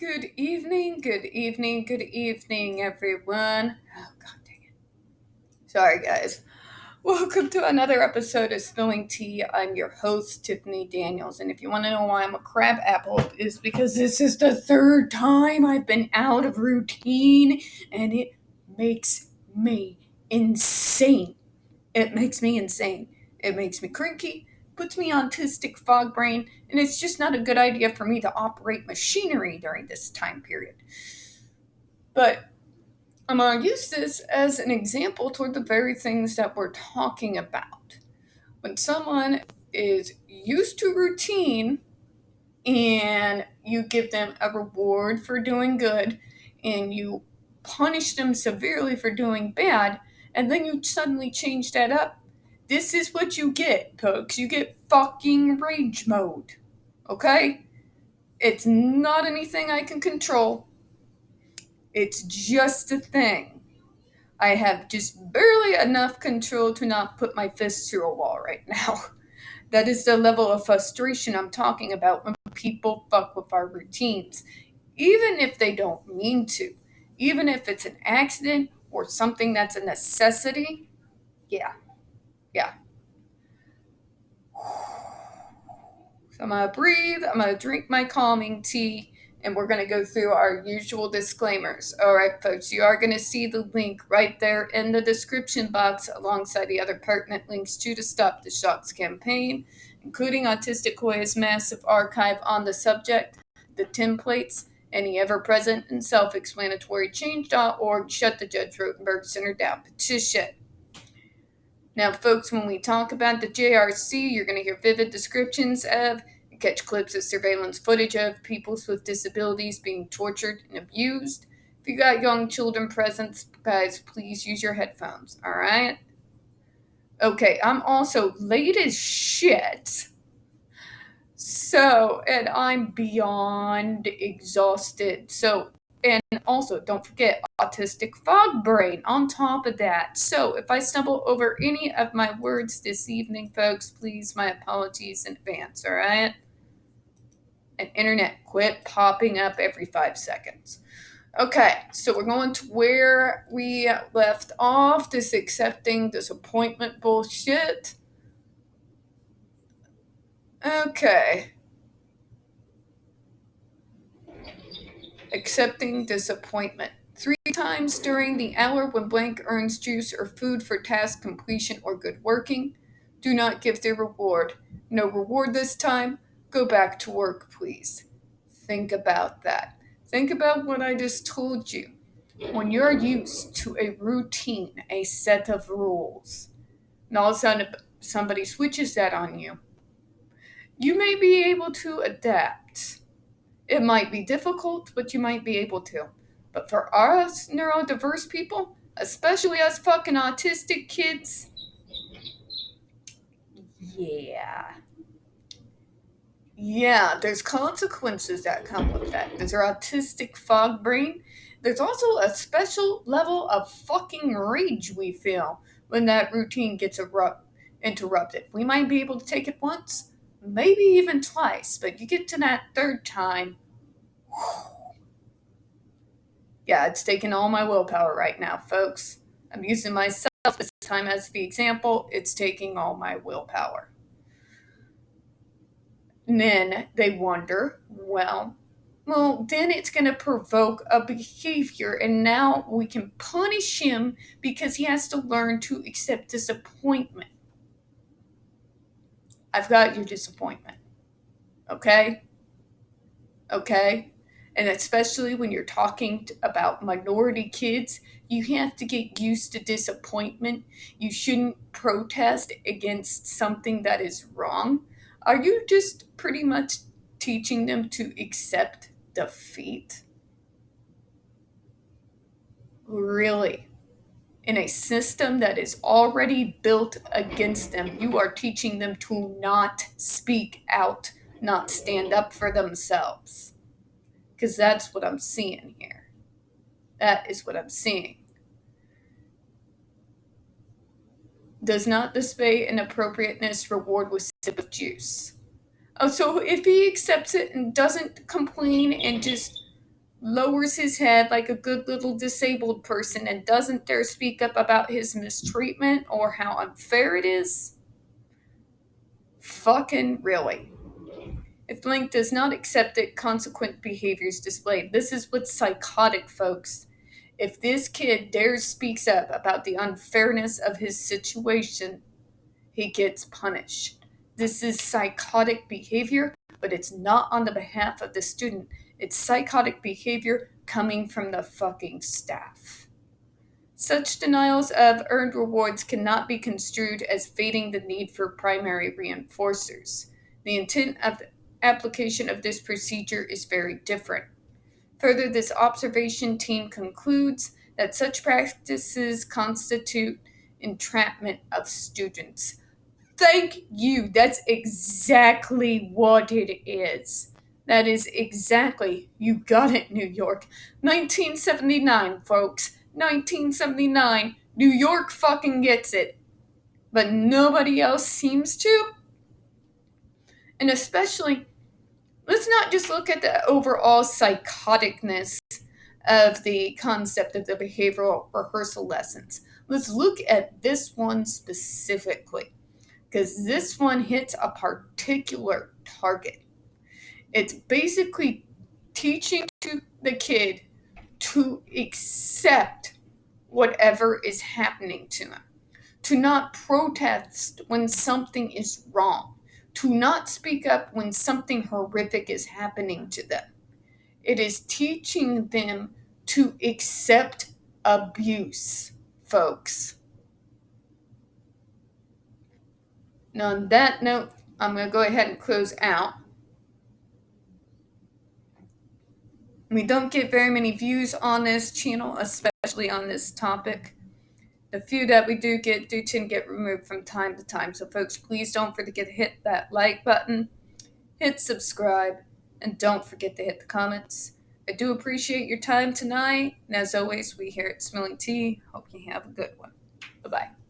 Good evening, good evening, good evening, everyone. Oh, god dang it. Sorry, guys. Welcome to another episode of Spilling Tea. I'm your host, Tiffany Daniels. And if you want to know why I'm a crab apple, it's because this is the third time I've been out of routine, and it makes me insane. It makes me insane. It makes me cranky, puts me on autistic fog brain, and it's just not a good idea for me to operate machinery during this time period. But I'm going to use this as an example toward the very things that we're talking about. When someone is used to routine and you give them a reward for doing good and you punish them severely for doing bad, and then you suddenly change that up, this is what you get, folks. You get fucking rage mode. Okay? It's not anything I can control. It's just a thing. I have just barely enough control to not put my fist through a wall right now. That is the level of frustration I'm talking about when people fuck with our routines. Even if they don't mean to. Even if it's an accident or something that's a necessity. Yeah. So I'm going to breathe, I'm going to drink my calming tea, and we're going to go through our usual disclaimers. All right, folks, you are going to see the link right there in the description box alongside the other pertinent links to the Stop the Shocks campaign, including Autistic Hoya's massive archive on the subject, the templates, any ever-present and self-explanatory change.org Shut the Judge Rotenberg Center Down petition. Now, folks, when we talk about the JRC, you're going to hear vivid descriptions of and catch clips of surveillance footage of people with disabilities being tortured and abused. If you got young children present, guys, please use your headphones, all right? Okay, I'm also late as shit. And I'm beyond exhausted. And also, don't forget, autistic fog brain on top of that. So, if I stumble over any of my words this evening, folks, please, my apologies in advance, all right? And internet, quit popping up every 5 seconds. Okay, so we're going to where we left off, this accepting disappointment bullshit. Okay. Accepting disappointment. 3 times during the hour when blank earns juice or food for task completion or good working. Do not give the reward. No reward this time. Go back to work, please. Think about that. Think about what I just told you. When you're used to a routine, a set of rules, and all of a sudden somebody switches that on you, you may be able to adapt. It might be difficult, but you might be able to. But for us neurodiverse people, especially us fucking autistic kids, yeah. Yeah, there's consequences that come with that. There's our autistic fog brain. There's also a special level of fucking rage we feel when that routine gets interrupted. We might be able to take it once, maybe even twice, but you get to that third time. Yeah, it's taking all my willpower right now, folks. I'm using myself this time as the example. It's taking all my willpower. And then they wonder, well, then it's going to provoke a behavior, and now we can punish him because he has to learn to accept disappointment. I've got your disappointment. Okay? Okay? And especially when you're talking about minority kids, you have to get used to disappointment. You shouldn't protest against something that is wrong. Are you just pretty much teaching them to accept defeat? Really? In a system that is already built against them, you are teaching them to not speak out, not stand up for themselves. Because that's what I'm seeing here. That is what I'm seeing. Does not display inappropriateness, reward with sip of juice. Oh, so if he accepts it and doesn't complain and just lowers his head like a good little disabled person and doesn't dare speak up about his mistreatment or how unfair it is? Fucking really. If Link does not accept it, consequent behaviors displayed. This is what's psychotic, folks. If this kid dares speaks up about the unfairness of his situation, he gets punished. This is psychotic behavior, but it's not on the behalf of the student. It's psychotic behavior coming from the fucking staff. Such denials of earned rewards cannot be construed as fading the need for primary reinforcers. The intent of the application of this procedure is very different. Further, this observation team concludes that such practices constitute entrapment of students. Thank you. That's exactly what it is. That is exactly. You got it, New York. 1979, folks. 1979. New York fucking gets it. But nobody else seems to. And especially, let's not just look at the overall psychoticness of the concept of the behavioral rehearsal lessons. Let's look at this one specifically, because this one hits a particular target. It's basically teaching to the kid to accept whatever is happening to him, to not protest when something is wrong, to not speak up when something horrific is happening to them. It is teaching them to accept abuse, folks. And on that note, I'm going to go ahead and close out. We don't get very many views on this channel, especially on this topic. The few that we do get do tend to get removed from time to time. So, folks, please don't forget to hit that like button, hit subscribe, and don't forget to hit the comments. I do appreciate your time tonight. And as always, we here at Smelling Tea hope you have a good one. Bye-bye.